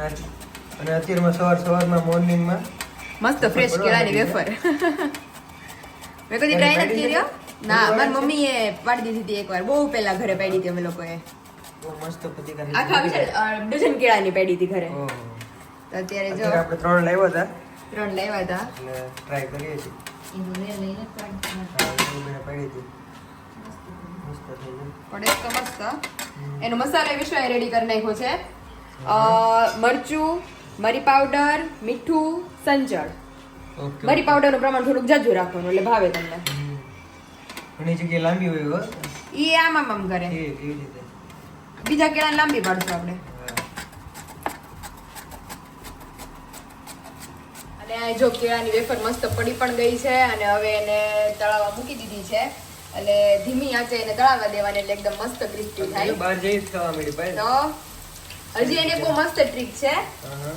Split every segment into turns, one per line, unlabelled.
અને અત્યારમાં સવારમાં મોર્નિંગમાં
મસ્ત ફ્રેશ કેળાની વેફર મેં કદી ટ્રાય નથી કર્યો ના મારી મમ્મીએ પાડી દીધી હતી એકવાર બહુ પહેલા ઘરે પાડી હતી અમે લોકોએ
બહુ મસ્ત પતિકા
આખા ડઝન કેળાની પાડી હતી ઘરે તો અત્યારે જો
આપણે 3 લાવ્યા હતા
3 લાવ્યા હતા
એટલે ટ્રાય કરીએ છીએ પાડી હતી મસ્ત થઈ ગયું
પડે તો મસ્ત એનો મસાલો વિશ્વાએ રેડી કરી નાખ્યો છે મરચું મરી પાવડર મીઠું સંચળ
ઓકે
મરી પાવડરનું પ્રમાણ થોડુંક જાજુ રાખવાનું એટલે ભાવે તમને
ઘણી જગ્યાએ લાંબી હોય હો
ઈ આમ કરે
કેવી રીતે
બીજા કેળા લાંબી પાડશું આપણે અને આ જો કેળાની વેફર મસ્ત પડી પણ ગઈ છે અને હવે એને તળાવવા મૂકી દીધી છે એટલે ધીમી આંચે એને તળાવવા દેવાની એટલે એકદમ મસ્ત ક્રિસ્પી થાય
બહાર જઈ જ ખાવા મળી ભાઈ
તો હજી એને બહુ મસ્ત ટ્રીક છે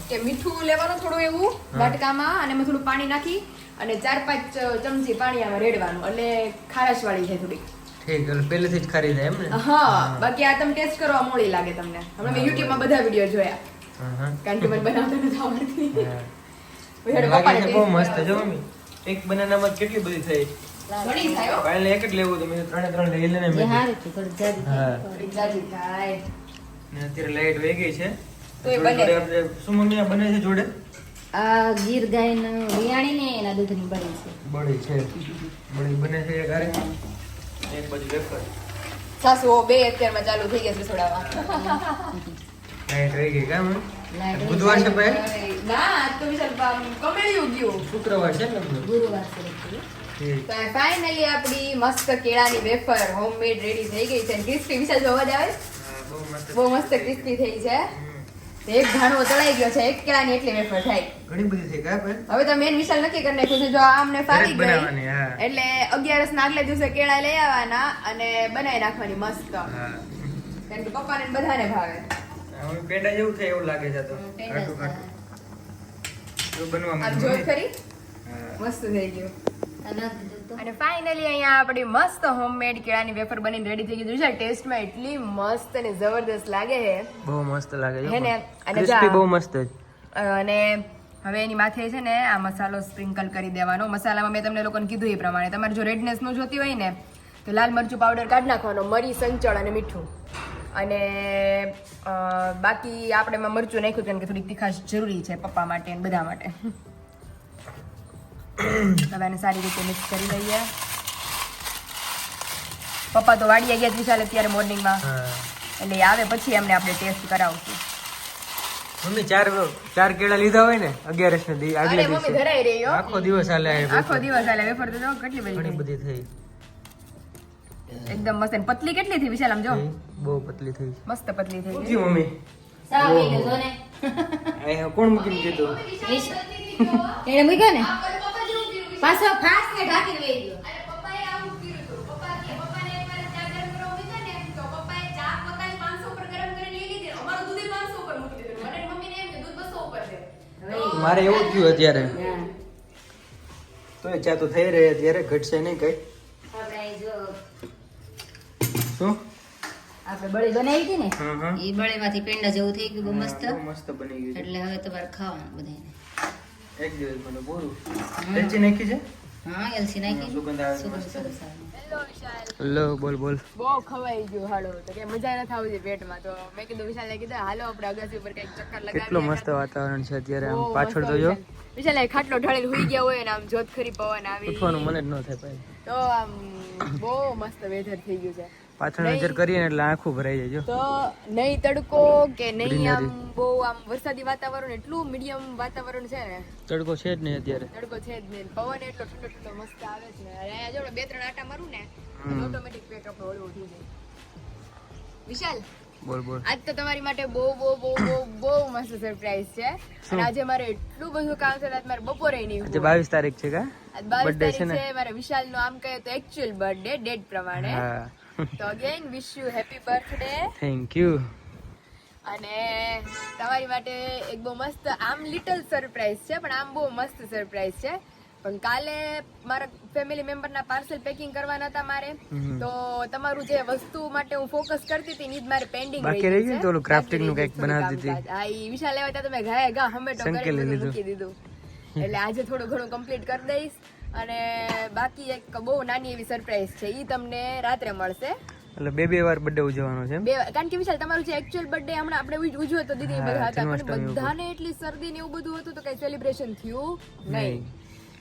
કે મીઠું લેવાનું થોડું એવું વાટકામાં અને એમાં થોડું પાણી નાખી અને 4-5 ચમચી પાણી આમાં રેડવાનું એટલે ખારાશ વાળી છે થોડી
ઠીક એટલે પહેલેથી જ ખારી જાય એમ ને
હા બાકી આ તમે ટેસ્ટ કરવા મોળી લાગે તમને હમણાં મેં YouTube માં બધા વિડિયો જોયા કારણ કે મને બનાવતા નથી આવડતી
લાગે છે બહુ મસ્ત જો મમ્મી એક બનાનામાં કેટલી બધી થઈ
ઘણી થાય
કાલે એક જ લેવું તો મેં 3 લઈ લેને મેં હા
જાજી થાય
ને અત્યારે લાઈટ વહી ગઈ છે
તો એ બને
આપણે શું મમ્મી આ બને છે જોડે
આ ગીર ગાયનું વિયાણી ને એના દૂધની બળી છે
બળી છે બળી બને છે એક હારે એક બાજુ વેફર
સાસુ બે અત્યારમાં ચાલુ થઈ ગયા છે છોડાવવા
લાઈટ વહી ગઈ કામ
લાઈટ
બુધવાર છે ભાઈ
ના આજ તો વિશાલ કમેળ્યું ગયું
શુક્રવાર છે ને
ગુરુવાર છે
ઠીક
તો ફાઇનલી આપણી મસ્ત કેળાની વેફર હોમમેડ રેડી થઈ ગઈ છે ક્રિસ્પી વિશાલ જો અવાજ આવે
બહુ મસ્ત
બહુ મસ્ત ક્રિસ્પી થઈ છે એક ઘાણો તળાઈ ગયો છે એક કેળાની એટલી વેફર થાય
ઘણી બધી થઈ કા ભાઈ
હવે તો મેન વિશાલ નક્કી કરી નાખ્યું છે જો આમને ફાવી ગઈ
બનાવવાની હા
એટલે 11 ના આગલે દિવસે કેળા લઈ આવવાના અને બનાવી નાખવાની મસ્ત
હા
કારણ કે પપ્પાને ને બધાને ભાવે
હવે પેંડા જેવું થાય એવું લાગે છે તો કાટું કાટું તો બનવા
આમ
માંડ્યું
જોઈ ખરી
હા
મસ્ત થઈ ગયું અને ફાઇનલી અહીંયા આપણી મસ્ત હોમમેડ કેળાની વેફર બનીને રેડી થઈ ગઈ છે ટેસ્ટમાં એટલી મસ્ત અને જબરદસ્ત લાગે છે
બહુ મસ્ત લાગે છે
હે ને? અને
ક્રિસ્પી
જા.
બહુ મસ્ત છે
અને હવે એની માથે છે ને આ મસાલો સ્પ્રિંકલ કરી દેવાનો મસાલામાં મેં તમને લોકોને કીધું એ પ્રમાણે તમારે જો રેડનેસ નું જોતી હોય ને તો લાલ મરચું પાવડર કાઢી નાખવાનો મરી સંચળ અને મીઠું અને બાકી આપણે એમાં મરચું નાખ્યું કારણ કે થોડીક તીખાશ જરૂરી છે પપ્પા માટે અને બધા માટે હવે એને સારી રીતે મિક્સ કરી લઈએ પપ્પા તો વાડીએ ગયા વિશાલ અત્યારે મોર્નિંગમાં
હા
એટલે આવે પછી એમને આપણે ટેસ્ટ કરાવશું
મમ્મી ચાર કેળા લીધા હોય ને 11 ને આગલે
અરે મમ્મી
દિવસે
ધરાઈ રહી હો
આખો દિવસ હાલે
આખો દિવસ હાલે વેફર તો જો કેટલી
ઘણી
બધી
બધી થઈ
એકદમ મસ્ત અને પતલી કેટલી થઈ વિશાલ આમ જો
બહુ પતલી થઈ
મસ્ત પતલી થઈ
જી મમ્મી
સાવ વીડિયો જો ને
આ કોણ મૂકીને કીધું
એને મૂક્યો ને પાછો ફાસ ને ઢાંકીને વહી ગયો
મારે એવું થયું અત્યારે તો ચા તો થઈ રહી અત્યારે ઘટશે નહીં કઈ
આપણે જો
શું
આપણે બળી બનાવી હતી ને
હા હા
એ બળીમાંથી પેંડા જેવું થઈ ગયું બહુ મસ્ત
બહુ મસ્ત બની ગયું
એટલે હવે તમારે ખાવાનું બધાને
છે એક દિવસ મને પૂરું એલચી નાખી છે
હા એલસી નાખી
સુગંધ આવે છે
સુગંધ
મસ્ત.
સરસ આવે
હેલો વિશાલ
લો બોલ બોલ
બહુ ખવાઈ ગયું હાલો તો કે મજા ન થાવી છે પેટમાં તો મેં કીધું વિશાલને કીધું હાલો આપણે અગાસી ઉપર કઈક ચક્કર લગાવીએ
કેટલું મસ્ત વાતાવરણ છે અત્યારે આમ
બહુ
પાછળ
મસ્ત
તો જો
વિશાલ એ ખાટલો ઢળીને હુઈ ગયા હોય ને આમ જોત ખરી પવન આવી
ઉઠવાનું મને જ ન થાય ભાઈ
તો આમ બહુ મસ્ત વેધર થઈ ગયું છે
પાછળ નજર કરીએ ને એટલે આંખું ભરાઈ જાય જો
તો નહીં તડકો કે નહીં આમ
Greenery.
બહુ આમ વરસાદી વાતાવરણ એટલું મીડિયમ વાતાવરણ છે ને
તડકો છે જ નહીં અત્યારે
તડકો છે જ નહીં પવન એટલો ઠંડો ઠંડો મસ્ત આવે છે અને અહીંયા જો 2-3 આટા મારું ને ઓટોમેટિક પેટ આપણું હળવું થઈ જાય વિશાલ
બોલ બોલ
આજ તો તમારી માટે બહુ બહુ બહુ બહુ બહુ મસ્ત સરપ્રાઈઝ છે અને આજે મારે એટલું બધું કામ છે આજ મારે બપોરે નહીં
આજે 22 તારીખ છે કા
આજ 22
birthday છે
તારીખ
ને?
છે મારા વિશાલ નો આમ કહે તો એકચ્યુઅલ બર્થડે ડેટ પ્રમાણે
હા
તો again wish you happy birthday
thank you
અને તમારી માટે એક બહુ મસ્ત આમ લિટલ સરપ્રાઈઝ છે પણ આમ બહુ મસ્ત સરપ્રાઈઝ છે પણ કાલે મારા ફેમિલી મેમ્બરના પાર્સલ પેકિંગ કરવાના હતા મારે, તો તમારું જે વસ્તુ માટે હું ફોકસ કરતી હતી ઈ જ મારે પેન્ડિંગ
બાકી રહી ગયું તો ઓલું crafting નું કંઈક બનાવતી હતી.
હા ઈ વિશાલ લેવા હતા, તમે ઘાય ઘા હમેટો કરી મૂકી દીધું. એટલે આજે થોડું ઘણું કમ્પ્લીટ કરી દઈશ, અને બાકી એક બહુ નાની એવી સરપ્રાઈઝ છે, ઈ તમને રાત્રે મળશે.
એટલે બે વાર બર્થડે ઉજવવાનો છે એમ?
કારણ કે વિશાલ તમારું જે એકચ્યુઅલ બર્થડે હમણાં આપણે ઉજવ્યો તો દીદી બધા હતા, પણ બધાને એટલી શરદી ને એવું બધું હતું તો કઈ સેલિબ્રેશન થયું નહીં.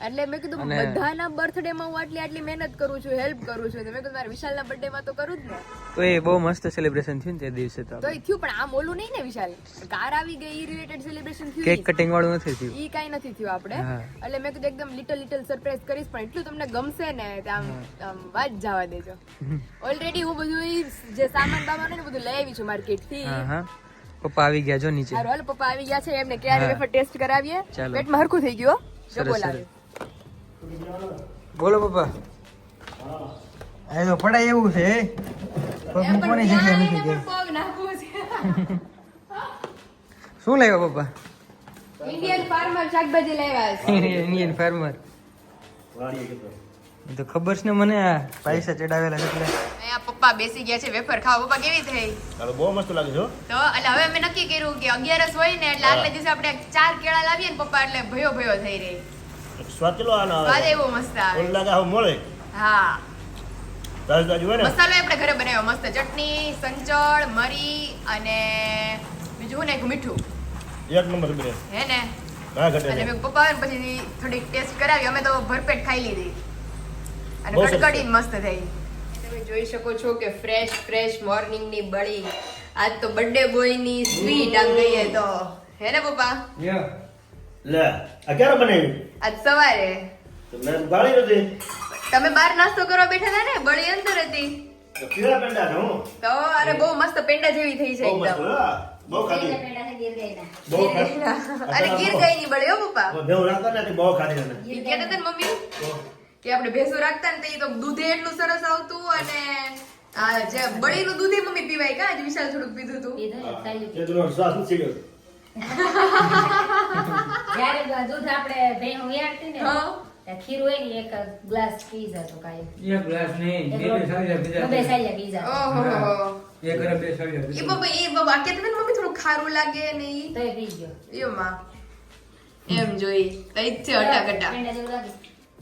એટલે મેં કીધું બધાના બર્થડે માં હું આટલી મહેનત કરું છું, હેલ્પ કરું છું, તો મેં કીધું મારા વિશાલના બર્થડે માં તો કરું જ ને.
તો એ બહુ મસ્ત સેલિબ્રેશન થયું ને તે દિવસે તો.
તો એ થયું, પણ આમ ઓલું નહીં ને વિશાલ, કાર આવી ગઈ ઈ રિલેટેડ સેલિબ્રેશન થયું,
કેક કટિંગ વાળું નથી થયું,
ઈ કાઈ નથી થયું આપણે. એટલે મેં કીધું એકદમ લિટલ સરપ્રાઈઝ કરીશ, પણ એટલું તમને ગમશે ને આમ વાત જવા દેજો. ઓલરેડી હું બધું જે સામાન બામાન ને બધું લઈ આવી છું માર્કેટ થી.
પપ્પા આવી ગયા જો નીચે.
હાલો હાલો, પપ્પા આવી ગયા છે, એમને ક્યારે વેફર ટેસ્ટ કરાવીએ. પેટમાં હરખું થઈ ગયું. જો બોલાવે.
બોલો પપ્પા. આ તો પડાય એવું છે, પગ મૂકવાની જગ્યા નથી કે
પગ નાખવું છે.
શું લાવ્યા પપ્પા?
ઇન્ડિયન ફાર્મર શાકભાજી લાવ્યા છે.
Indian farmer. તો ખબર છે ને મને, આ પૈસા ચડાવેલા છે એટલે.
અહીંયા પપ્પા બેસી ગયા છે વેફર ખાવા. પપ્પા કેવી થઈ?
બહુ મસ્ત લાગે છે.
તો એટલે હવે અમે નક્કી કર્યું કે 11 હોય ને એટલે આગલે દિવસે આપણે 4 કેળા લાવીએ ને પપ્પા, એટલે ભયો થઈ રહી.
સ્વાદ ચલો આનો
સ્વાદ એવો મસ્ત આવે.
ઓલ લાગે હું મળે.
હા,
તાજુ હોય ને.
મસાલો આપણે ઘરે બનાવ્યો મસ્ત, ચટણી, સંચળ, મરી અને બીજું ને મીઠું.
એક નંબર બને
હે ને?
હા ઘટે.
અને મેં પપ્પા આવે પછી થોડીક ટેસ્ટ કરાવી, અમે તો ભરપેટ ખાઈ લીધી અને
બહુ સરસ.
કડકડી મસ્ત થઈ. તમે જોઈ શકો છો કે ફ્રેશ મોર્નિંગ ની બળી. આજ તો બર્થડે બોય ની સ્વીટ આમ કહીએ તો, હે ને પપ્પા?
લે આ ક્યારે બનાવ્યું?
આજ સવારે
તો મેં ગાળી નથી.
તમે બહાર નાસ્તો કરવા બેઠા હતા ને, બળી અંદર હતી
તો પીળા પેંડા છે હું.
તો. અરે બહુ મસ્ત પેંડા જેવી થઈ છે
બહુ મસ્ત.
એકદમ.
હા, બહુ ખાધી.
પેંડા છે ગીર ગઈના.
બહુ ખાધી.
અરે ગીર ગઈ ની બળી હો પપ્પા.
દેવ રાખતા ને તે બહુ ખાધી મને.
ઈ કહેતા હતા ને મમ્મી કે આપણે ભેંસો રાખતા ને તો ઈ તો દૂધે એટલું સરસ આવતું, અને આ જે બળીનું દૂધે મમ્મી પીવાય કા? જ વિશાલ થોડુંક પીધું હતું.
પીધું ને, ચાલ્યું.
તે તો શ્વાસ નથી ગયો.
જ્યારે દૂધ આપણે ભેણ ઉયાડતી ને,
હા.
ત્યાં ખીર હોય ને એક ગ્લાસ પી જતો કાંઈ.
એક ગ્લાસ નહીં,
બે સાલિયા પી જતો.
ઓહો
એક ઘરે બે સાલિયા
ઈ બાબા કે તમે મમ્મી થોડું ખારું લાગે ને ઈ
તોય પી ગયો.
એમાં એમ જોઈ તઈ છે અટાકટા.
પેંડા જેવું લાગે.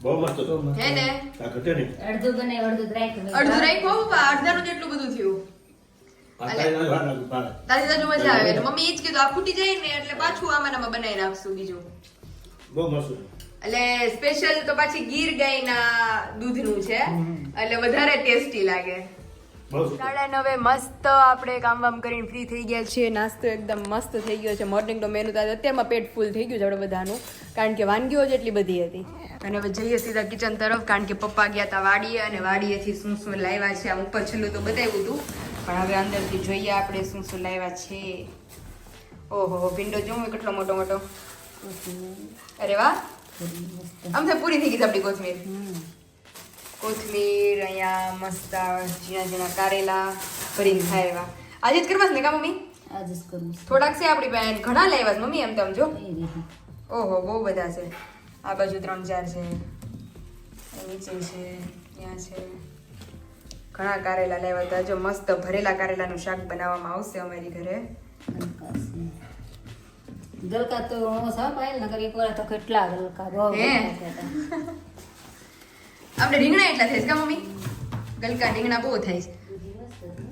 બહુ મસ્ત હતો.
હે ને?
આ ઘટે નહીં.
અડધું બનાવ્યું, અડધું રાખ્યું.
અડધું રાખ્યું પપ્પા, અડધાનું જેટલું બધું થયું.
આ કાંઈ ના ભાર લાગે ભાર.
તાજી તાજુ મજા આવે. એટલે મમ્મી ઈ જ કીધું આ ફૂટી જાય ને એટલે પાછું આમાં બનાવી નાખશું બીજું.
બહુ મસ્ત.
એટલે સ્પેશિયલ તો પાછી ગીર ગાયના દૂધનું છે, એટલે વધારે ટેસ્ટી લાગે.
બહુ સરસ.
9:30 મસ્ત આપણે કામ વામ કરીને ફ્રી થઈ ગયા છીએ. નાસ્તો એકદમ મસ્ત થઈ ગયો છે. મોર્નિંગ નો મેનુ તો અત્યારમાં પેટ ફૂલ થઈ ગયું છે આપણે બધાનું, કારણ કે વાનગીઓ જ એટલી બધી હતી. અને હવે જઈએ સીધા કિચન તરફ, કારણ કે પપ્પા ગયા હતા વાડીએ, અને વાડીએથી શું લાવ્યા છે આમ ઉપર છેલ્લું તો બતાવ્યું હતું, પણ હવે અંદરથી જોઈએ આપણે શું લાવ્યા છે. ઓહો, ભીંડો જોઉં કેટલો મોટો મોટો. અરે વાહ, આમ તો પૂરી થઈ ગઈ છે આપણી કોથમીર. કોથમીર અહીંયા મસ્ત ઝીણા ઝીણા કારેલા ભરીને ખાય એવા. આજે જ કરવા છે ને કા મમ્મી?
આજ જ કરું છું.
થોડાક છે આપણી પાસે, ઘણા લાવ્યા છે મમ્મી એમ તેમ જો.
એ રીતે.
ઓહો, બહુ બધા છે. આ બાજુ 3-4 છે, નીચે છે, ત્યાં છે. ઘણા કારેલા લાવ્યા હતા. જો મસ્ત ભરેલા કારેલાનું શાક બનાવવામાં આવશે અમારી ઘરે.
ગલકા તો હું સાવ પાયેલ નકર એક વાર તો કેટલા ગલકા બહુ
હે?
ગલકા હતા.
આપણે રીંગણા એટલા થાય છે કા મમ્મી? ગલકા રીંગણા બહુ થાય છે.
દૂધી મસ્ત હતું.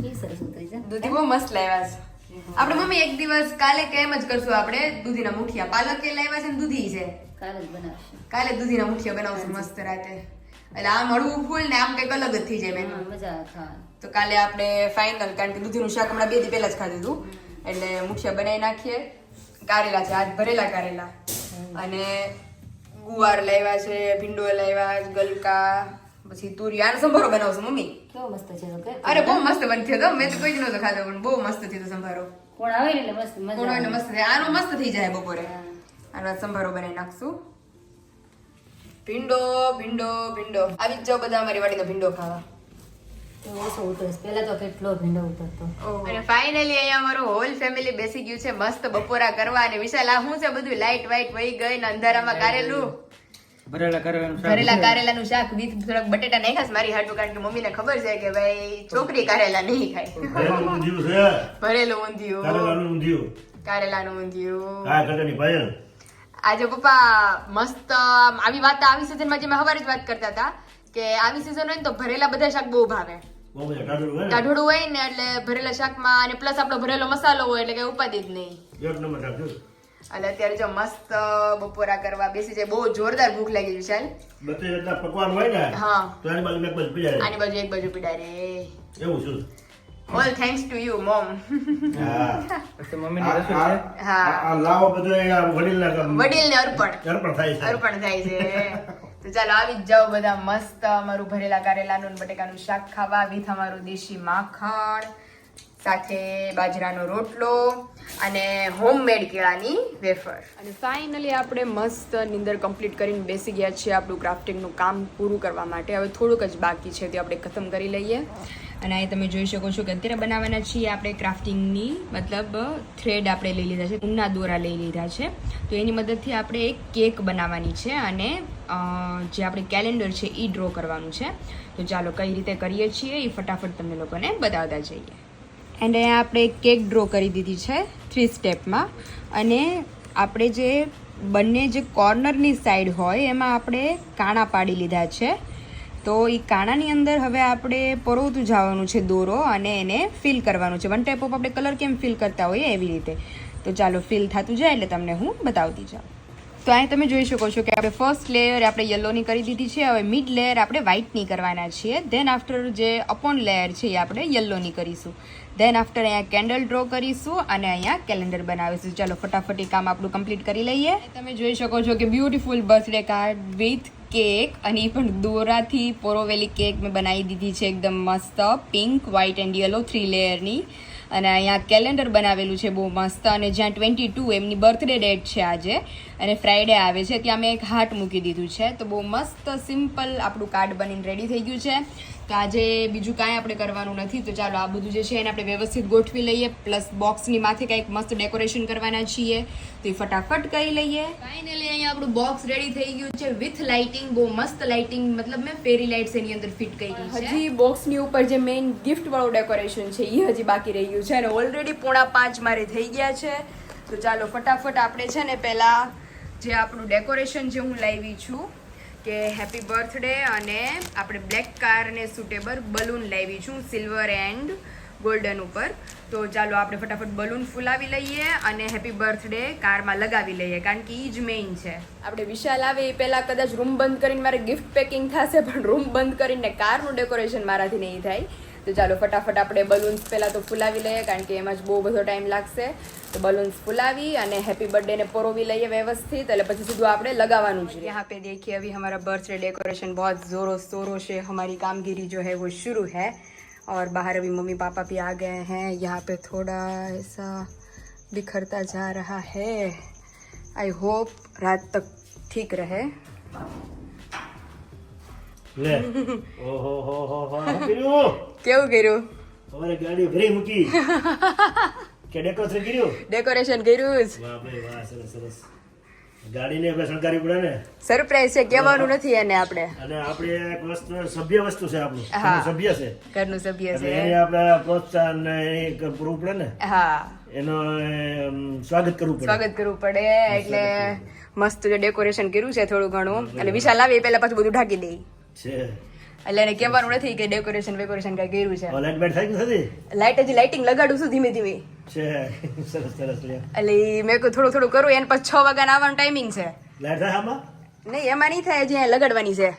એ સરસ ઉતરી છે.
દૂધી બહુ મસ્ત લાવ્યા છે. આપણે મમ્મી એક દિવસ કાલે કેમ જ કરશું આપણે દૂધીના મુઠિયા. પાલક એ લાવ્યા છે ને દૂધી છે.
કાલે જ બનાવશું.
કાલે દૂધીના મુઠિયા બનાવશું મસ્ત રાતે. એટલે આમ હળવું ફૂલ ને આમ કંઈક અલગ જ થઈ જાય મેનુ.
હા, મજા આવે ખાવાની.
તો કાલે આપણે ફાઇનલ, કારણ કે દૂધીનું શાક હમણાં 2 દી પહેલા જ ખાધું હતું, એટલે મુઠિયા બનાવી નાખીએ. કારેલા છે આજ, ભરેલા કારેલા, અને ગુવાર લાવ્યા છે, ભીંડો લાવ્યા છે, ગલકા, પછી તુરી. આનો સંભારો બનાવશું મમ્મી.
કેવો મસ્ત છે તો કે.
અરે બહુ મસ્ત બનતો હતો. મેં તો કોઈ જ નહોતો ખાધો, પણ બહુ મસ્ત થયો સંભારો.
કોણ આવે ને એટલે મસ્ત મજા
કોણ હોય ને
આવે.
મસ્ત થાય. આનો મસ્ત થઈ જાય બપોરે.
હા.
આનો સંભારો બનાવી નાખશું. ભીંડો ભીંડો ભીંડો આવી જ જાઓ બધા અમારી વાડીનો ભીંડો ખાવા.
તો ઓછો ઉતરે. પહેલા તો કેટલો ભીંડો ઉતરતો.
અને ફાઇનલી અહીંયા અમારું હોલ ફેમિલી બેસી ગયું છે મસ્ત બપોરા કરવા. અને વિશાલ આ શું છે બધું લાઈટ વાઈટ વહી ગઈ ને અંધારામાં કારેલું.
ભરેલા કરેલાનું શાક.
ભરેલા કારેલાનું શાક વિથ થોડાક બટેટા નાખ્યા છે મારી હાટુ, કારણ કે મમ્મીને ખબર છે કે ભાઈ છોકરી કારેલા નહીં ખાય.
ભરેલું ઊંધિયું છે.
ભરેલું ઊંધિયું,
કારેલાનું ઊંધિયું.
કારેલાનું ઊંધિયું.
હા, કટની પાયલ.
આજે પપ્પા મસ્ત આવી વાત આવી સિઝનમાં જે મેં સવારે જ વાત કરતા હતા કે આવી સિઝન હોય ને તો ભરેલા બધા શાક બહુ ભાવે.
બહુ બધા ટાઢું હોય ને.
ટાઢોડું હોય ને એટલે ભરેલા શાકમાં અને પ્લસ આપણો ભરેલો મસાલો હોય એટલે કઈ ઉપાધિ જ નહીં.
એક નંબર રાખજો.
એટલે અત્યારે જો મસ્ત બપોરા કરવા બેસી જાય, બહુ જોરદાર ભૂખ લાગી છે.
બત્રીસ જેટલા પકવાન હોય ને
હા,
તો આની બાજુ એક બાજુ પીજાય.
આની બાજુ એક બાજુ પીડા રે.
એવું છે.
All thanks to you mom.
હા.
પછી મમ્મીની રસોઈ છે.
હા,
આ લાવો બધો વડીલના
વડીલને અર્પણ
અર્પણ થાય છે.
અર્પણ થાય છે. તો ચાલો આવી જ જાઓ બધા મસ્ત અમારું ભરેલા કારેલાનું અને બટેકાનું શાક ખાવા વિથ અમારું દેશી માખણ, સાથે બાજરાનો રોટલો અને હોમમેડ કેળાની વેફર. અને ફાઇનલી આપણે મસ્ત નિંદર કમ્પ્લીટ કરીને બેસી ગયા છીએ આપણું ક્રાફ્ટિંગનું કામ પૂરું કરવા માટે. હવે થોડુંક જ બાકી છે તે આપણે ખતમ કરી લઈએ. અને અહીં તમે જોઈ શકો છો કે અત્યારે બનાવવાના છીએ આપણે ક્રાફ્ટિંગની, મતલબ થ્રેડ આપણે લઈ લીધા છે, ઊનના દોરા લઈ લીધા છે. તો એની મદદથી આપણે એક કેક બનાવવાની છે અને જે આપણે કેલેન્ડર છે એ ડ્રો કરવાનું છે. તો ચાલો કઈ રીતે કરીએ છીએ એ ફટાફટ તમને લોકોને બતાવતા જઈએ. એન્ડ અહીંયા આપણે કેક ડ્રો કરી દીધી છે 3 સ્ટેપમાં. અને આપણે જે બંને જે કોર્નરની સાઈડ હોય એમાં આપણે કાણા પાડી લીધા છે. તો એ કાણાની અંદર હવે આપણે પરોવતું જવાનું છે દોરો અને એને ફિલ કરવાનું છે. વન ટાઈપ ઓફ આપણે કલર કેમ ફિલ કરતા હોઈએ એવી રીતે. તો ચાલો ફિલ થતું જાય એટલે તમને હું બતાવતી જાઉં. તો અહીં તમે જોઈ શકો છો કે આપણે ફર્સ્ટ લેયર આપણે યલોની કરી દીધી છે. હવે મિડ લેયર આપણે વ્હાઇટની કરવાના છીએ. ધેન આફ્ટર જે અપોન લેયર છે એ આપણે યલોની કરીશું. ધેન આફ્ટર અહીંયા કેન્ડલ ડ્રો કરીશું અને અહીંયા કેલેન્ડર બનાવીશું. ચાલો ફટાફટ એ કામ આપણું કમ્પ્લીટ કરી લઈએ. તમે જોઈ શકો છો કે beautiful birthday card with cake, અને એ પણ દોરાથી પોરોવેલી કેક મેં બનાવી દીધી છે એકદમ મસ્ત પિંક, વ્હાઇટ એન્ડ યલો 3 લેયરની. અને અહીંયા કેલેન્ડર બનાવેલું છે બહુ મસ્ત. અને જ્યાં 22 એમની બર્થડે ડેટ છે આજે અને ફ્રાઈડે આવે છે ત્યાં મેં એક હાર્ટ મૂકી દીધું છે. તો બહુ મસ્ત સિમ્પલ આપણું કાર્ડ બનીને રેડી થઈ ગયું છે. તો આજે બીજું કાંઈ આપણે કરવાનું નથી. તો ચાલો આ બધું જે છે એને આપણે વ્યવસ્થિત ગોઠવી લઈએ. પ્લસ બોક્સની માથે કંઈક મસ્ત ડેકોરેશન કરવાના છીએ તો એ ફટાફટ કરી લઈએ. ફાઇનલી અહીંયા આપણું બોક્સ રેડી થઈ ગયું છે વિથ લાઇટિંગ, બહુ મસ્ત લાઇટિંગ, મતલબ મેં ફેરી લાઇટ્સ એની અંદર ફિટ કરી છે. હજી બોક્સની ઉપર જે મેઇન ગિફ્ટ વાળું ડેકોરેશન છે એ હજી બાકી રહી ગયું છે અને ઓલરેડી 4:45 મારે થઈ ગયા છે. તો ચાલો ફટાફટ આપણે છે ને પહેલાં જે આપણું ડેકોરેશન જે હું લાવી છું કે હેપી બર્થડે, અને આપણે બ્લેક કારને સુટેબલ બલૂન લાવી છું સિલ્વર એન્ડ ગોલ્ડન ઉપર. તો ચાલો આપણે ફટાફટ બલૂન ફૂલાવી લઈએ અને હેપી બર્થડે કારમાં લગાવી લઈએ, કારણ કે એ જ મેઇન છે. આપણે વિશાલ આવે એ પહેલાં કદાચ રૂમ બંધ કરીને મારે ગિફ્ટ પેકિંગ થશે, પણ રૂમ બંધ કરીને કારનું ડેકોરેશન મારાથી નહીં થાય. તો ચાલો ફટાફટ આપણે બલૂન્સ પહેલાં તો ફૂલાવી લઈએ, કારણ કે એમાં જ બહુ બધો ટાઈમ લાગશે. તો બલૂન્સ ફુલાવી અને હેપી બर्थडे ને પરોવી લઈએ व्यवस्थित, એટલે પછી સીધું આપણે લગાવવાનું છે. यहाँ पे देखिए अभी हमारा बर्थडे डेकोरेशन बहुत जोरों शोरों से हमारी कामगिरी जो है वो शुरू है और बाहर अभी मम्मी पापा भी आ गए हैं. यहाँ पे थोड़ा ऐसा बिखरता जा रहा है. आई होप रात तक ठीक रहे.
લે ઓહો હો હો હો કર્યું
કેવું કર્યું?
તમારે ગાડી ભરી મૂકી કે ડેકોરેશન કર્યું?
ડેકોરેશન કર્યું જ.
વાહ ભાઈ વાહ, સરસ સરસ. ગાડીને આપણે શણગારવી પડે ને,
સરપ્રાઈઝ છે, કહેવાનું નથી એને આપણે.
અને આપણે એક વસ્તુ સભ્ય વસ્તુ છે, આપણું
હા.
સભ્ય છે,
ઘરનું સભ્ય
એટલે
છે.
એને આપણે પ્રોત્સાહન ને એ કરવું પડે ને,
હા,
એનો સ્વાગત કરવું પડે.
સ્વાગત કરવું પડે. એટલે મસ્ત જે ડેકોરેશન કર્યું છે થોડું ઘણું, અને વિશાલ આવે એ પહેલા પાછું બધું ઢાંકી દે
છે,
એટલે એને કહેવાનું નથી કે ડેકોરેશન વેકોરેશન કઈ કર્યું છે.
લાઈટ બેટ થાય કે નથી?
લાઈટ હજી લાઇટિંગ લગાડું છું ધીમે ધીમે.
છે સરસ સરસ. લે
એટલે ઈ મેં કહ્યું થોડું થોડું કરું, એને પછી 6 વાગ્યાનો આવવાનો ટાઈમિંગ છે.
લાઈટ થાય આમાં?
નહીં, એમાં નહીં થાય, હજી અહીંયા લગાડવાની છે.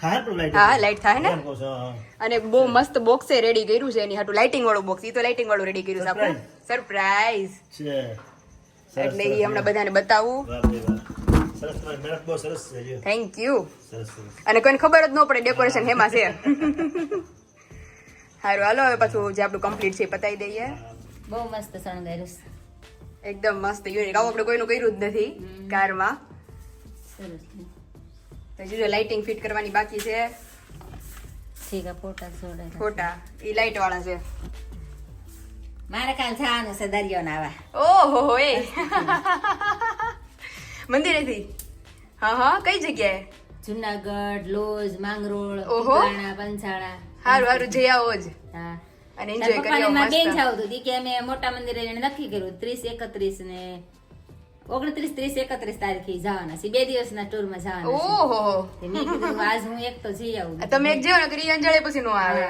થાય પણ લાઈટ?
હા, લાઈટ થાય ને.
એમ કહું છું, હા.
અને બહુ મસ્ત બોક્સ રેડી કર્યું છે એની હાટું, લાઇટિંગ વાળું બોક્સ. ઈ તો લાઇટિંગ વાળું રેડી કર્યું છે આપણું, સરપ્રાઈઝ.
છે સરસ
એટલે ઈ હમણાં બધાને બતાવું.
વાહ ભાઈ વાહ, સરસ. તમારી મહેનત બહુ સરસ છે. જો
થેન્ક યુ.
સરસ સરસ.
અને કોઈને ખબર જ ન પડે ડેકોરેશન હેમાં છે. સારું, હાલો હવે પાછું જે આપણું કમ્પ્લીટ છે એ પતાવી દઈએ.
બહુ મસ્ત શણગાર્યું છે.
એકદમ મસ્ત યુનિક, આવું આપણે કોઈનું કર્યું જ નથી કારમાં.
સરસ
હજી જો લાઇટિંગ ફિટ કરવાની બાકી છે.
ઠીક આ ફોટા જોડે
ફોટા એ લાઇટ વાળા છે.
મારે કાલ જવાનું છે દરિયો નાવા.
ઓહો એ મંદિરેથી? હા હા, કઈ જગ્યાએ?
જુનાગઢ, લોજ, માંગરોળ,
ઓહો.
પીપળાણા, પંચાળા.
હારું જઈ આવો જ
હા.
અને એન્જોય કરી
પપ્પાને
આવો
મારે બેન
મસ્ત.
જાવું હતું. ઈ કે અમે મોટા મંદિરે જઈને નક્કી કર્યું 30, 31 ને 29, 30, 31 તારીખે જવાના છે. 2 દિવસના ટૂરમાં જવાના છે.
ઓહો
તે મેં કીધું આજ હું એક તો જઈ આવું.
તમે એક જેવો ને કરી અંજાળે પછી નો આવે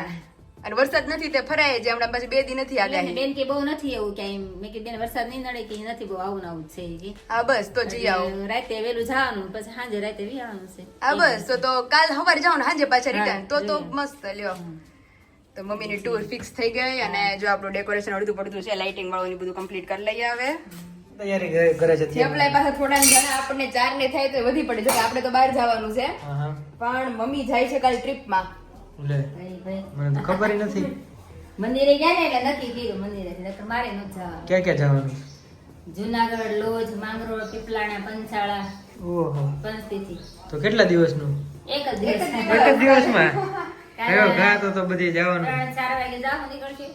અને વરસાદ નથી તે ફરાય છે હમણાં પછી 2 દી નથી આગાહી.
બેન કે બહુ નથી એવું ક્યાંય. મેં કીધું બેન વરસાદ નહીં નડે કે નથી બહુ આવું ને આવું જ છે ઈ કે.
હા બસ તો જઈ આવો.
એટલે રાતે વહેલું જવાનું પછી સાંજે રાતે વી આવવાનું છે.
હા બસ તો કાલ સવારે જાઓ ને સાંજે પાછા
હા,
રિટર્ન તો
જોઈએ.
મસ્ત લ્યો. તો મમ્મીની ટૂર ફિક્સ થઈ ગઈ અને જો આપણું ડેકોરેશન અડધું પડતું છે લાઇટિંગ વાળું બધું કમ્પ્લીટ કરી લઈએ હવે.
તૈયારી કરે છે
થેપલા પાછા થોડા ઘણા આપણને 4 ને થાય તો વધી પડે જો કે આપણે તો બહાર જવાનું છે
હા હા
પણ મમ્મી જાય છે કાલ ટ્રીપમાં.
લે
ભાઈ, ભાઈ.
મને તો ખબર ય નથી
મંદિરે ગયા ને એટલે નક્કી કર્યું મંદિરે નકર મારે ન જવાનું.
ક્યાં ક્યાં જવાનું.
જુનાગઢ, લોજ, માંગરોળ, પીપળાણા, પંચાળા,
ઓહો
પંચતીથી.
તો કેટલા દિવસનું.
એક જ દિવસ.
એક જ દિવસમાં કયો ઘા તો બધી જવાનું.
3-4 વાગે જવાનું નીકળશે.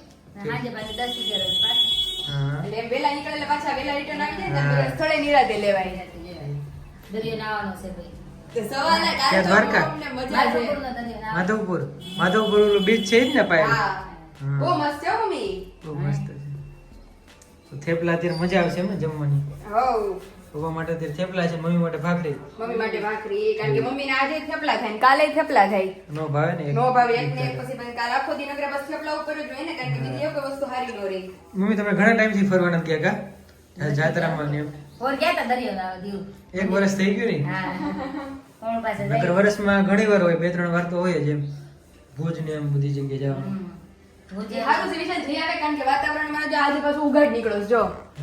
સાંજે પાછું 10-11 વાગે પાછા.
હા
એટલે વેલા નીકળે એટલે પાછા વેલા રિટર્ન આવી જાય ને તો સ્થળે નિરાતે લેવાય.
દરિયો નાવાનો છે ભાઈ.
તો સવારે કાલ
ક્યાં
તો
દ્વારકા?
અમને મજા છે.
માધવપુરનો દરિયો નાવાનો.
માધવપુર માધવપુર ઓલું બીચ છે જ ને પાયલ.
હા
હા.
બહુ મસ્ત છે હો મમ્મી.
બહુ મસ્ત છે. તો થેપલા અત્યારે મજા આવશે એમ ને જમવાની.
હઉ
પપ્પા માટે અત્યારે થેપલા છે, મમ્મી માટે ભાખરી.
મમ્મી માટે ભાખરી કારણ કે મમ્મીને આજે થેપલા થાય ને કાલે થેપલા થાય.
નો ભાવે ને એક.
નો ભાવે એક ને એક પછી કાલ આખો દી નકરા બસ થેપલા ઉપર જ હોય ને કારણ કે બીજી એક વસ્તુ હારી નો રહી.
મમ્મી તમે ઘણા ટાઈમ થી ફરવાના ગયા કા આ જાત્રામાં ને એમ.
ઓર ગયા તા દરિયો નાવા દીવ.
1 વર્ષ થઈ ગયું ને.
હા. કોણ પાસે
નકર
જાય?
વર્ષમાં ઘણી વાર હોય 2-3 વાર તો હોય જ એમ ભુજ ને એમ બધી જગ્યાએ જવાનું.
ભુજ
જે હારું છે વિશાલ જઈ આવે કારણ કે વાતાવરણમાં જો આજે પાછું ઉઘાડ નીકળ્યો છે જો.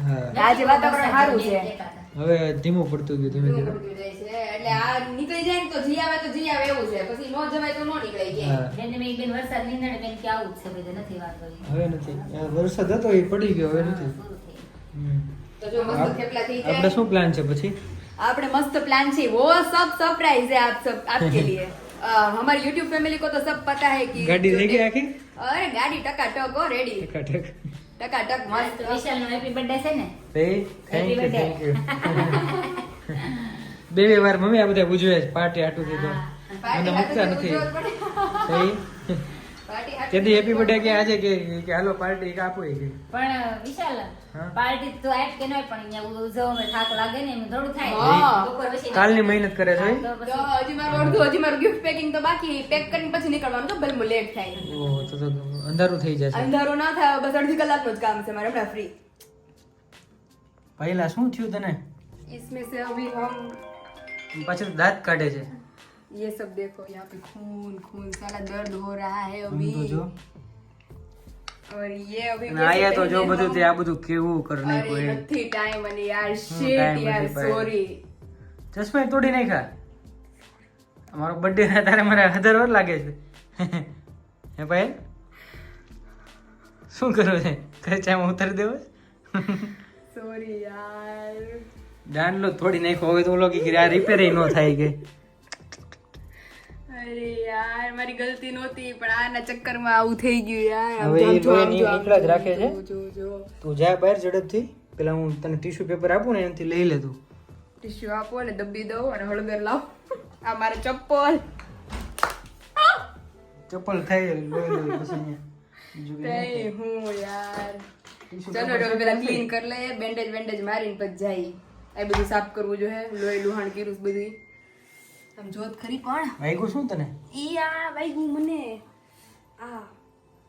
હા
આજે વાતાવરણ સારું છે.
હવે ધીમું પડતું ગયું ધીમે ધીમે.
ઉઘડતું જાય છે. એટલે આ નીકળી જાય ને તો જઈ આવે તો જઈ આવે એવું છે પછી નો જવાય તો નો નીકળાય કે.
હા
બેન મેં બેન વરસાદ નહીં નડે બેન કે આવું જ છે બધે નથી વાત કરી.
હવે નથી આ વરસાદ હતો એ પડી ગયો હવે નથી.
પૂરું થઈ ગયું.
હમ.
તો જો મસ્ત થેપલા થઈ
આપણે
જાય.
શું પ્લાન છે પછી.
આપણે મस्त प्लान છે वो सब सरप्राइज है आप सब आपके लिए हमारी YouTube फैमिली को तो सब पता है कि
ગાડી થઈ ગઈ આખી
अरे गाड़ी टकाटक हो रेडी
ટકાટક.
टकाटक मस्त
તો વિશાલનો હેપી બર્થડે છે ને?
એ thank you
birthday.
Thank you. બે વાર મમ્મી આ બધા ઉજવે છે પાર્ટી આટું દીધો મને મૂકતા નથી. સહી તેથી હેપી બર્થડે કે આજે કે હાલો પાર્ટી કે આપો એ કે.
પણ વિશાલ
હા?
પાર્ટી તો આપ કે નહીં પણ અહીંયા ઉજવવામાં થાક લાગે ને એમ થોડું થાય.
હા.
બપોર પછી
કાલની મહેનત કરે છે
તો
તો
પછી
હજી મારું ગિફ્ટ પેકિંગ તો બાકી પેક કરીને પછી નીકળવાનું તો ભલે લેટ થાય
ઓહ તો અંધારું થઈ જશે.
અંધારું ના થાય બસ અડધી કલાકનું જ કામ છે મારે હમણાં ફ્રી
પહેલા શું થયું તને
इसमें से अभी हम
પાછળ દાંત કાઢે છે.
ये सब देखो यहाँ पे खून खून साला दर्द हो रहा है
આમ
अभी
તો જો
और ये अभी
અને આયા તો જો બધું તે આ બધું કેવું કરી
अरे
નાખ્યું એ.
નથી ટાઈમ અને યાર
time
શિટ યાર
નથી ભાઈ.
સોરી
ચશ્મા તોડી નાખ્યા. અમારો બર્થડે તારે મારે 1000 વાર લાગે છે. હે ભાઈ શું કરો છે ખર્ચામાં ઉતારી દેવો છે?
સોરી યાર
દાંડલો તોડી નાખ્યો હવે તો ઓલો કે આ રિપેર ન થાય કે.
અરે યાર મારી ગલતી નહોતી પણ આના ચક્કરમાં આવું થઈ ગયું યાર આમ
હવે
જો, આમ
એ
જો, આમ
લોહી
જો, આમ
નીકળ્યા જ
જો,
રાખે છે.
જો, જો.
તું જા બહાર ઝડપથી પેલા હું તને ટીશ્યુ પેપર આપું ને એનાથી લઈ લે તું.
ટીશ્યુ આપો ને દબી દો અને હળદર લાવો આ મારે ચપ્પલ
ચપ્પલ થાય લોહી લોહી પછી અહીંયા. બીજું કંઈ
તે
નહીં.
હું યાર
ટીશ્યુ
ચલો
પેપર
તો પેલા ક્લીન કરી લઈએ બેન્ડેજ બેન્ડેજ મારીને પછી જાય આ બધું સાફ કરવું જોઈએ લોહી લુહાણ કર્યું છે બધું આમ જોત ખરી પણ
વાગ્યું શું તને
ઈ આ વાગ્યું મને આ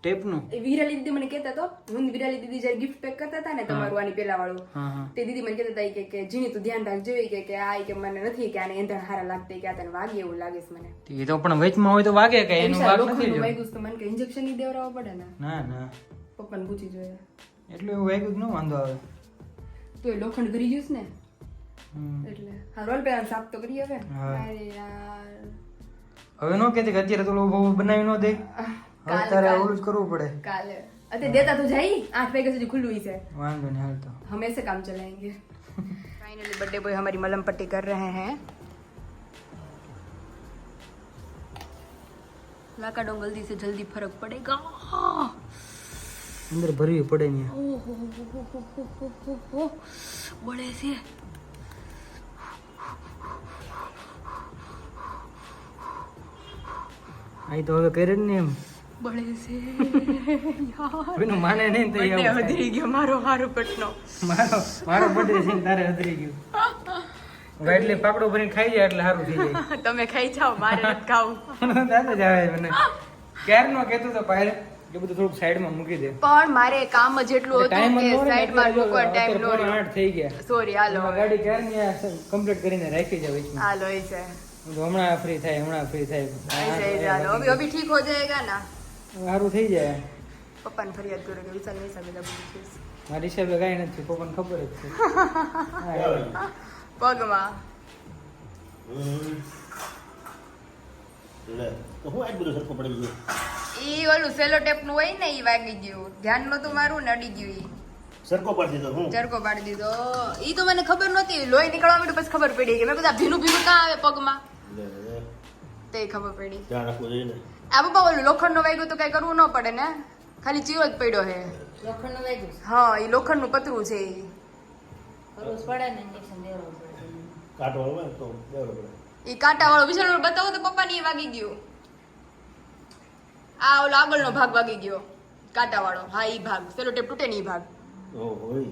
ટેપનું.
એ વિરાલી દીદી મને કહેતા તો હું ને વિરાલી દીદી જયારે ગિફ્ટ પેક કરતા હતા ને તમારું આની પેલા વાળું
હા હા
તે દીદી મને કહેતા હતા ઈ કે જીની તું ધ્યાન રાખજો ઈ કે આ ઈ કે મને નથી કે આને એંધણ હારા લાગતા કે આ તને વાગે એવું લાગે છે મને
એ તો પણ વચમાં હોય તો વાગે કઈ એનું વાગ નથી
લોખંડનું
જો.
વાગ્યું છે તો મને કે ઇન્જેક્શન ની દેવરાવવા પડે ને
ના ના
પપ્પાને પૂછી જોઈએ
એટલું એવું વાગ્યું કે ન વાંધો આવે.
તો એ લોખંડ કરી ગયું છે ને
હમ.
એટલે હા રોલ પેલા સાફ તો કરી હવે
હા.
અરે યાર
હવે નો કહેતી કે અત્યારે તો બહુ બનાવી ન દે હવે તારે ઓલું જ કરવું પડે.
કાલે અત્યારે દેતા તો જાય 8 વાગ્યા સુધી ખુલ્લું છે
વાંધો નહીં હાલ તો.
हमेशा काम चलाएंगे फाइनली बर्थडे बॉय हमारी मलम पट्टी कर रहे हैं लाका डोंग जल्दी से जल्दी फर्क पड़ेगा
અંદર ભરવી પડે ને.
बड़े से
અહીં તો હવે કરે જ ને એમ
બળે છે
કોઈનું માને નહીં તો
બર્થડે હદરી ગયો મારો હારો પટનો.
મારો બર્થડે છે ને તારે હદરી ગયું એટલે પાકડો ભરીને ખાઈ જાય એટલે સારું થઈ જાય
તમે ખાઈ જાઓ, મારે નથી ખાવું.
દાદા જ આવે મને ક્યારનો કહેતો તો પહેલે કે બધું થોડુંક સાઈડમાં મૂકી દે
પણ મારે કામ જ એટલું હતું
ટાઈમ
કે સાઈડમાં મૂકવા ટાઈમ નો રહ્યો.
8 થઈ ગયા
સોરી, હાલો
આ ગાડી ક્યારની કમ્પ્લીટ કરીને રાખી છે વચમાં
હાલો એ છે
હું તો હમણાં ફ્રી થાય
ऐसे ही हालो अभी अभी ठीक हो जाएगा ना.
સારું થઈ જાય
પપ્પાને ફરિયાદ કરો કે વિશાલ નહીં સામે દબું છે
મારી હિસાબે કાંઈ નથી પપ્પાને ખબર જ છે
પગમાં.
લે તો હું આજ બધું સરખું પડી ગયું.
ઈ ઓલું સેલો ટેપ નું હોય ને ઈ વાગી ગયું, ધ્યાન નતું મારું ને અડી ગયું. ઈ
સરખો પાડી દીધો હું.
ચરકો પાડી દીધો. ઈ તો મને ખબર નહોતી, લોહી નીકળવા માંડ્યું પછી ખબર પડી કે મેં કીધું આ ભીનું ભીનું કાં આવે પગમાં,
લે લે
તે ખબર પડી.
ધ્યાન રાખવું જોઈએ ને.
આ પપ્પા ઓલું લોખંડ નો વાગ્યું તો કઈ કરવું ન પડે ને, ખાલી ચીરો જ પડ્યો હે.
લોખંડનું વાગ્યું છે.
હા ઈ લોખંડ નું પતરું છે ઈ.
કરવું જ પડે ને, ઇન્જેક્શન દેવું પડે.
કાંટો હોય ને તો દેવો પડે.
ઈ કાંટા વાળો વિશાલ બતાવો તો પપ્પા ની વાગી ગયું. આ ઓલો આગળનો ભાગ વાગી ગયો કાંટા વાળો. હા ઈ ભાગ સેલો ટેપ તૂટે ને ઈ ભાગ.
ઓ હોય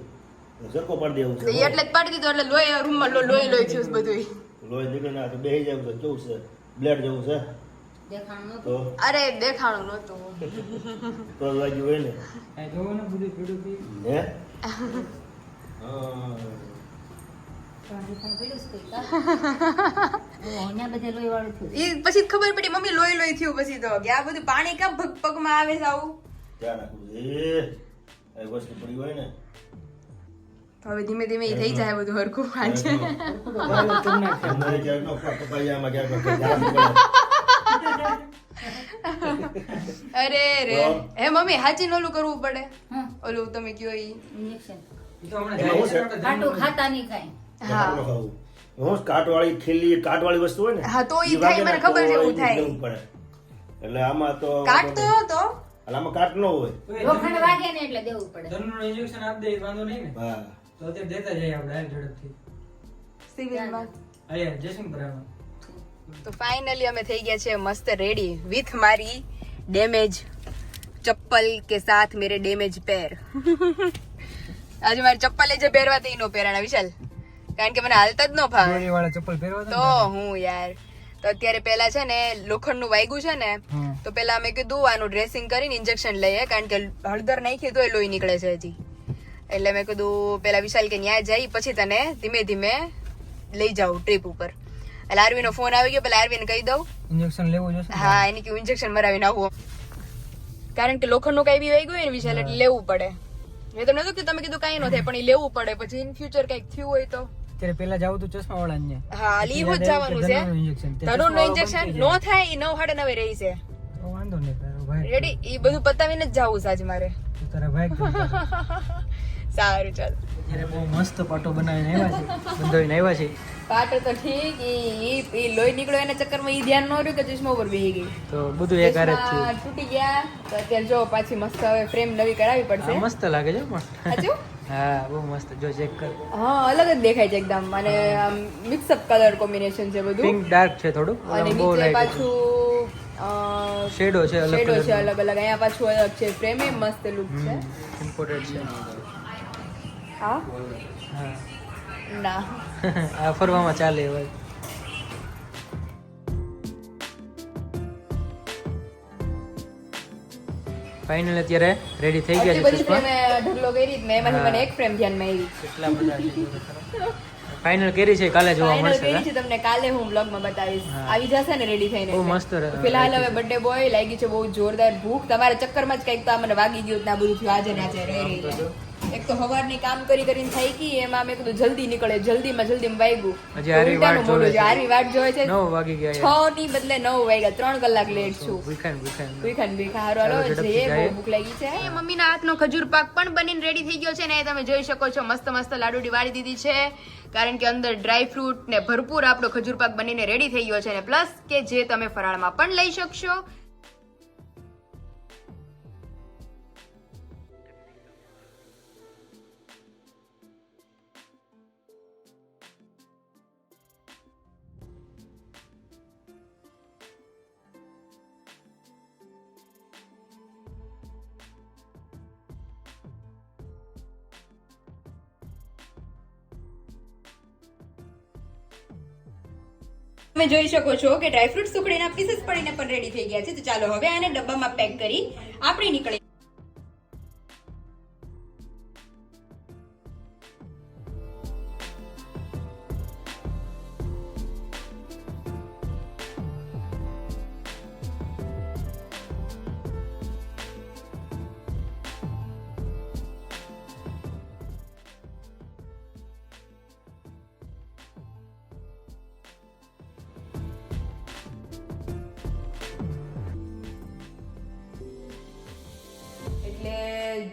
સરખો પાડી દેવું
તો
છે.
ઈ એટલે જ પાડી દીધો એટલે લોહી રૂમમાં લોહી થયું બધું.
લોહી નીકળે ના તો બેહી જાય તો કેવું છે બ્લેડ જેવું છે
દેખાણું નહોતું.
તો
અરે દેખાણું નહોતું.
તો લાગ્યું હોય ને
આ જોવો ને બધું પીડું પી
હે
પણ દેખાણ પડ્યું છે કંઈક, હા? ઓ, અહીંયા બધે લોહીવાળું થયું.
ઈ પછી જ ખબર પડી મમ્મી લોહી લોહી થયું પછી તો કે આ બધું પાણી કેમ પગમાં આવે છે આવું.
ધ્યાન રાખવું છે એ વસ્તુ પડી હોય ને
તો હવે ધીમે ધીમે ઈ થઈ જાય બધું હરખું આજે.
અમારે ક્યાંક નો પપાયામાં ક્યાંક નો ધ્યાન રાખવું
અરે રે હે મમ્મી હાચી ઓલું કરવું પડે.
હા,
ઓલું તમે કયો ઈ.
ઇન્જેક્શન.
ઈ તો હમણાં
એમાં હું છે?
ખાટું ખાતા નહીં કાંઈ.
હા
હું કાટવાળી ખીલી કાટવાળી વસ્તુ હોય ને
હા, તો ઈ
ઈ
થાય,
વાગે
મને
ને
ખબર છે
તો
એવું
ઈ
થાય.
દેવું પડે. એટલે આમાં તો
કાટતો હતો
એટલે આમાં કાટ ન હોય
લોખંડ વાગે ને એટલે દેવું પડે.
ધનનું ઇન્જેક્શન આપી દે વાંધો નહીં ને
હા
તો અત્યારે દેતા જઈએ આપણે આ ઝડપથી
સિવિલમાં.
અહીંયા જયસિંહપુરામાં
તો ફાઇનલી અમે થઈ ગયા છે મસ્ત રેડી વિથ મારી ડેમેજ ચપ્પલ કે સાથ મેરે ડેમેજ પેર. આજે મારી ચપ્પલ જે પહેરવા તે નો પહેરાણા વિશાલ, કારણ કે મને હાલતા જ ન ફાવે
વાળા ચપ્પલ પહેરવા
તો હું યાર. તો અત્યારે પેલા છે ને લોખંડ નું વાગ્યું છે ને તો પેલા અમે કીધું આનું ડ્રેસિંગ કરીને ઇન્જેક્શન લઈએ, કારણ કે હળદર નાખી તો લોહી નીકળે છે હજી. એટલે મેં કીધું પેલા વિશાલ કે ન્યા જઈ પછી તને ધીમે ધીમે લઈ જાઉં ટ્રીપ ઉપર. એટલે આરવી નો ફોન આવી ગયો, પેલા આરવી ને કહી દઉં.
ઇન્જેક્શન લેવું જોશે
હા એની કે ઇન્જેક્શન મરાવીને આવું, કારણ કે લોખંડ નું કઈ બી વાગ્યું હોય ને વિશાલ એટલે લેવું પડે. મેં તો નતું કે તમે કીધું કઈ ન થાય પણ એ લેવું પડે, પછી ઇન ફ્યુચર કઈક થયું હોય તો.
અત્યારે પેલા જાવ તો ચશ્મા વાળા ને
હા લીવ જ જવાનું છે. ધનુર નું ઇન્જેક્શન નો થાય એ 9:30 રહી છે.
વાંધો નહીં તારો ભાઈ
રેડી એ બધું પતાવીને જ જવું છે આજ મારે.
તું તારા ભાઈ
સારું ચાલ.
અત્યારે બહુ મસ્ત પાટો બનાવીને આવ્યા છે, બંધાવીને આવ્યા છે.
પાટો તો ઠીક ઈ લોહી નીકળ્યો એના ચક્કરમાં ઈ ધ્યાન ન રહ્યું કે ચશ્મા ઉપર બેહી ગઈ.
તો બધું એક હારે જ
ચશ્મા
થયું.
તૂટી ગયા તો અત્યારે જો પાછી મસ્ત હવે ફ્રેમ નવી કરાવી પડશે.
આ મસ્ત લાગે છે પણ
સાચું?
હા બહુ મસ્ત જો ચેક કર.
હા અલગ જ દેખાય છે એકદમ, અને આમ મિક્સઅપ કલર કોમ્બિનેશન છે બધું.
પિંક ડાર્ક છે થોડું
અને
બહુ
નીચે
લાઈટ
પાછું
શેડો છે અલગ
શેડો છે
કલરનો.
અલગ અલગ. અહીંયા પાછું અલગ છે, ફ્રેમ એ મસ્ત લુક છે.
ઇમ્પોર્ટેડ છે
હા
હા
ના
આ ફરવામાં ચાલે હવે. ફાઇનલ અત્યારે રેડી થઈ ગયા
આટલી
છે
બધી
ચશ્મા.
ફ્રેમ ઢગલો કરી મેં એમાંથી મને એક ફ્રેમ ધ્યાનમાં આવી.
કેટલા બધા છે ફાઇનલ કરી છે, કાલે જોવા
ફાઇનલ
મળશે.
કરી છે, તમને કાલે હું બ્લોગ માં બતાવીશ.
હા.
આવી જશે ને રેડી થઈને
બહુ
એટલે.
મસ્ત
ફિલહાલ હવે બર્થડે બોય લાગી છે બહુ જોરદાર ભૂખ. તમારા ચક્કરમાં જ કઈક તો આ મને વાગી ગયું ને આ બધું થયું આજે ને આજે રહી રહી. એક તો સવારની કામ કરીને થઈ ગઈ, એમાં મેં કીધું જલ્દી નીકળે, જલ્દીમાં વાગ્યું.
હજી હારી વાટ
ઉલટાનું મોઢું
જોવે
છે. હારી વાટ જોવે છે.
9 વાગી ગયા
6 ની બદલે 9 વાગ્યા, 3 કલાક લેટ છું.
ભૂખાન
હારો હાલો
ચાલો, ઝડપથી
જઈએ, બહુ
જઈએ.
ભૂખ લાગી છે. મમ્મીના હાથનો ખજૂર પાક પણ બનીને રેડી થઈ ગયો છે ને તમે જોઈ શકો છો. મસ્ત મસ્ત લાડુડી વાળી દીધી છે, કારણ કે અંદર ડ્રાય ફ્રૂટ ને ભરપૂર આપણો ખજૂર પાક બનીને રેડી થઈ ગયો છે, ને પ્લસ કે જે તમે ફરાળમાં પણ લઈ શકશો. તમે જોઈ શકો છો કે ડ્રાયફ્રૂટ સુકડીના પીસીસ પડીને પણ રેડી થઈ ગયા છે. તો ચાલો હવે આને ડબ્બામાં પેક કરી આપણે નીકળીએ.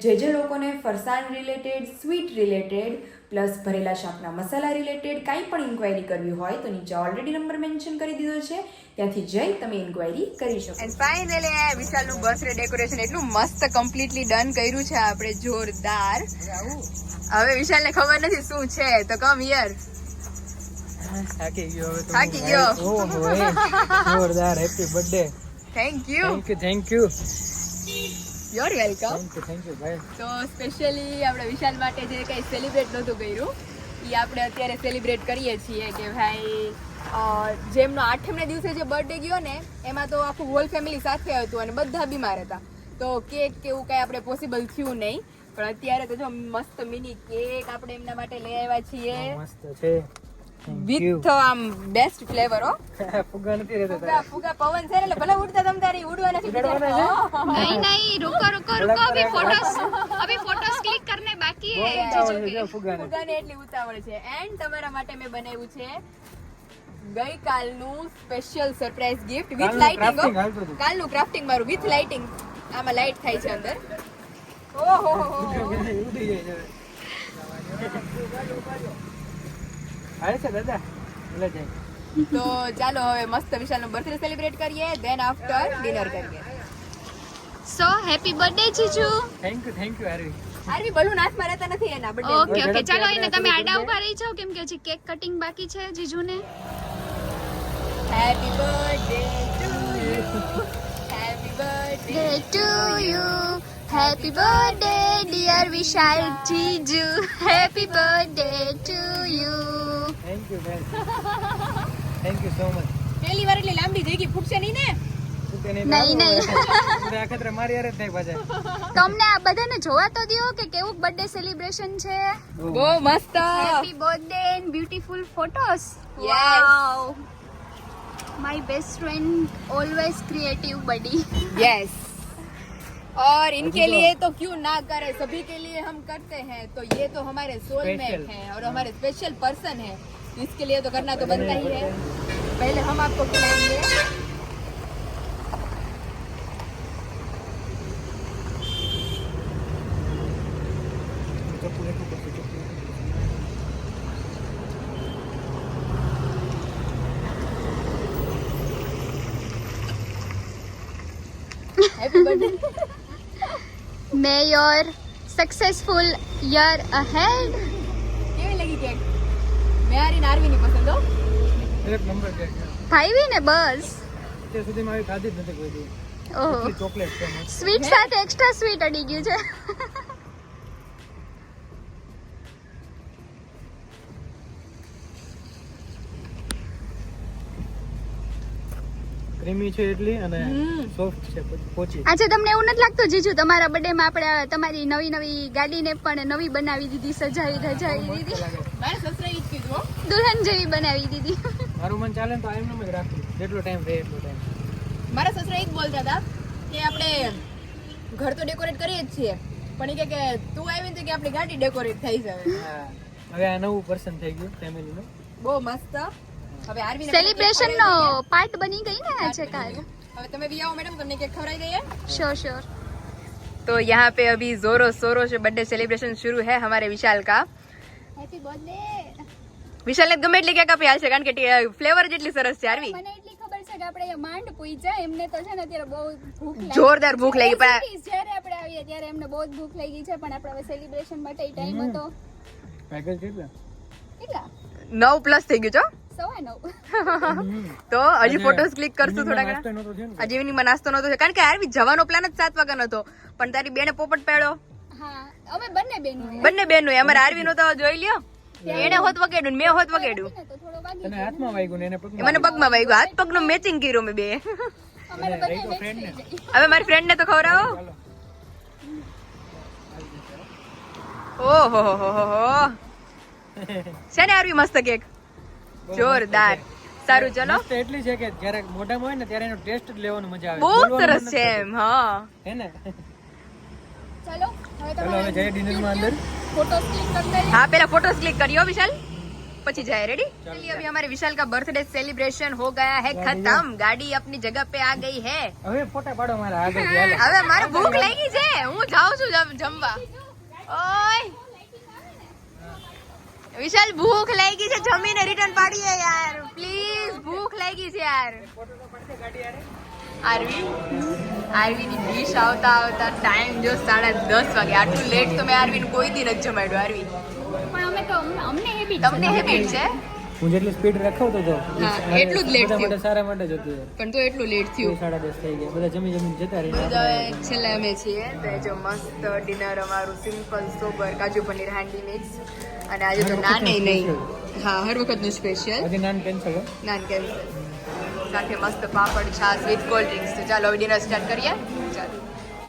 જે લોકોને ફરસાણ રિલેટેડ, સ્વીટ રિલેટેડ પ્લસ ભરેલા શાકના મસાલા રિલેટેડ કાંઈ પણ ઇન્ક્વાયરી કરવી હોય તો નીચે ઓલરેડી નંબર મેન્શન કરી દીધો છે, ત્યાંથી જઈ તમે ઇન્ક્વાયરી કરી શકો. એન્ડ ફાઇનલી વિશાલનું બર્થડે ડેકોરેશન એટલું મસ્ત કમ્પ્લીટલી ડન કર્યું છે આપણે, જોરદાર. હવે વિશાલને ખબર નથી શું છે તો કમ હિયર.
થાકી ગયો હવે તો.
થાકી ગયો.
ઓહો જોરદાર. Happy birthday.
Thank you.
Thank you.
Your welcome.
Thank you ભાઈ.
તો સ્પેશિયલી આપણે વિશાલ માટે જે કંઈ સેલિબ્રેટ નહોતું કર્યું એ આપણે અત્યારે સેલિબ્રેટ કરીએ છીએ કે ભાઈ જેમનો 8મે દિવસે જે બર્થડે ગયો ને એમાં તો આખું હોલ ફેમિલી સાથે હતું અને બધા બીમાર હતા, તો કેક કે એવું કાંઈ આપણે પોસિબલ થયું નહીં. પણ અત્યારે તો જો મસ્ત મિની કેક આપણે એમના માટે લઈ આવ્યા છીએ.
મસ્ત છે.
વિથ આમ બેસ્ટ ફ્લેવર. હો
ફુગા નથી રહેતા.
ફુગા પવન છે એટલે ભલે ઉડતા તમ તારી ઉડવા નથી.
नहीं रुको रुको रुको अभी फोटोस क्लिक करने बाकी है.
ફુગાને એટલી ઉતાવળ છે. એન્ડ તમારા માટે મેં બનાવ્યું છે ગઈકાલનું special surprise gift with lighting. કાલનું ક્રાફ્ટિંગ મારું વિથ લાઇટિંગ. આમાં લાઇટ થાય છે અંદર. ઓહો
દાદા લે જાય.
તો ચાલો હવે મસ્ત વિશાલનો બર્થડે સેલિબ્રેટ કરીએ, દેન આફ્ટર ડિનર કરીએ.
सो हैप्पी बर्थडे जीजू.
Thank you Aarvi.
Aarvi balloon હાથમાં રહેતા નથી એના બર્થડે.
ઓકે ઓકે ચાલો એને તમે આડા ઉભા રહી જાઓ કેમ કે હજી કેક કટિંગ બાકી છે જીજુને.
Happy birthday to you. Happy birthday
to you happy birthday dear Vishal जीजू. Happy birthday to you.
Thank you ભાઈ. Thank you so much.
પહેલી વાર એટલે લાંબી જગ્યા ફૂટશે નહીં ને.
નહીં.
આખતરા મારી યાર જ થાય પાછા.
તમને આ બધાને જોવા તો દો કે કેવું બર્થડે સેલિબ્રેશન છે.
બહુ મસ્ત.
Happy birthday and beautiful photos.
Yes.
Wow my best friend always creative buddy.
Yes. और इनके लिए तो क्यों ना करे, सभी के लिए हम करते हैं, तो ये तो हमारे सोलमेट हैं और हमारे स्पेशल पर्सन हैं, इसके लिए तो करना तो बनता ही है. पहले हम आपको खिलाएंगे. Happy birthday.
May your successful year ahead.
કેવી લગી કેક? મેરી નારવીની પસંદ હો.
એક નંબર કેક.
ભાઈવી ને બસ.
અત્યાર સુધીમાં આવી ખાધી જ નથી કોઈ દી.
ઓહો
ચોકલેટ છે.
સ્વીટ સાથે એક્સ્ટ્રા સ્વીટ અડી ગયું છે.
ક્રીમી છે એટલી અને સોફ્ટ છે પોચી.
આજે તમને એવું નથી લાગતું જીજુ તમારા બર્થડે માં આપણે તમારી નવી નવી ગાડીને પણ નવી બનાવી દીધી, સજાવી ધજાવી દીધી,
મારે સસરાએ જ કીધું હો.
દુલ્હન જેવી બનાવી દીધી.
મારું મન ચાલે ને તો એમ જ રાખું જેટલો ટાઈમ રહે એટલો ટાઈમ.
મારા સસરા એ જ બોલતા હતા કે આપણે ઘર તો ડેકોરેટ કરીએ જ છીએ પણ એ કે તું આવી ને તો કે આપણી ગાડી ડેકોરેટ થઈ જાય.
હા હવે આ નવું પર્સન થઈ ગયું ફેમિલીનું.
બહુ મસ્ત. હવે આરવી
સેલિબ્રેશન નો પાર્ટ બની ગઈ ને આજે કાલ.
હવે તમે भी आओ मैडम, તમને કેક ખવડાવી દઈએ.
Sure sure.
तो यहाँ पे अभी जोरों शोरों से बर्थडे सेलिब्रेशन शुरू है हमारे विशाल का.
Happy birthday.
વિશાલ ને ગમે એટલી કેક આપી હાલશે કારણ કે ફ્લેવર જેટલી સરસ છે આરવી.
મને એટલી ખબર છે કે આપણે માંડ પૂજા એમને તો છે ને અત્યારે બહુ ભૂખ લાગી,
જોરદાર ભૂખ લાગી પણ
જ્યારે આપણે આવીએ ત્યારે એમને બહુ જ ભૂખ લાગી છે પણ આપણે હવે સેલિબ્રેશન માટે ટાઈમ હતો
પેકેજ કેટલા?
કેટલા
9+ થઈ ગયું છો
9:15.
તો હજી ફોટોસ ક્લિક કરશું થોડા
નાસ્તો નહોતો થયો ને.
હજી ઇવનિંગમાં નાસ્તો નહોતો થયો કારણ કે આરવી જવાનો પ્લાન જ 7 વાગ્યાનો હતો પણ તારી બેને પોપટ પાડ્યો.
હા અમે બંને બહેનો
બંને બેનો અમારે આરવી નો તો જોઈ લ્યો એને હોત વગેડું ને મેં હોત વગેડું.
તને હાથમાં વાગ્યું ને એને પગમાં
મને પગમાં વાગ્યું. હાથ પગનું મેચિંગ કર્યું મેં બે.
રાઈકો ફ્રેન્ડ ને
હવે મારી ફ્રેન્ડ ને તો ખવડાવો. ઓહો હો હો હો. છે ને આરવી મસ્ત કેક, જોરદાર. સારું ચલો,
મસ્ત એટલી છે કે જ્યારે મોઢામાં હોય ને ત્યારે એનો ટેસ્ટ જ લેવાનું મજા આવે.
બહુ
બોલવાનું
સરસ
મન
છે
નથી
એમ. હા
થતું. હે ને
चलो હવે
ચલો હવે જઈએ ડિનરમાં અંદર.
फोटोज क्लिक करते हैं.
हाँ पहला फोटोज क्लिक करियो विशाल, પછી जाए. रेडी? चलिए अभी हमारे विशाल का बर्थडे सेलिब्रेशन हो गया है खत्म. गाड़ी अपनी जगह पे आ गई है.
હવે ફોટા પાડો મારા આગળ હાલો.
હવે મારે ભૂખ લાગી છે, હું જાઉં છું જમવા. ઓય વિશાલ ભૂખ લાગી છે, જમીને રિટર્ન પાડીએ યાર પ્લીઝ. ભૂખ લાગી છે યાર. આરવીની ડીશ આવતા આવતા ટાઈમ જો 10:30 વાગે. આટલું લેટ તો મેં આરવીને કોઈ દી નથી જમાડ્યું. આરવી
પણ અમે તો અમને હેબિટ
તમને હેબિટ છે,
હું જેટલી સ્પીડ રખાવતો હતો
હા, એટલું જ લેટ
બધા
થયું.
માટે સારા માટે જ હતું યાર.
પણ તો એટલું લેટ થયું.
10:30 થઈ ગયા, બધા જમી જતા
તો
રહ્યા.
હવે છેલ્લે અમે છીએ તો એ જો મસ્ત ડિનર અમારું સિમ્પલ સોબર કાજુ પનીર હાંડી મિક્સ. અને આજે તો નાન નહીં, હા હર વખતનું સ્પેશિયલ
હજી નાન કેન્સલ હો.
નાન કેન્સલ સાથે મસ્ત પાપડ છાશ વિથ કોલ્ડ ડ્રિંક્સ. તો ચાલો હવે ડિનર સ્ટાર્ટ કરીએ.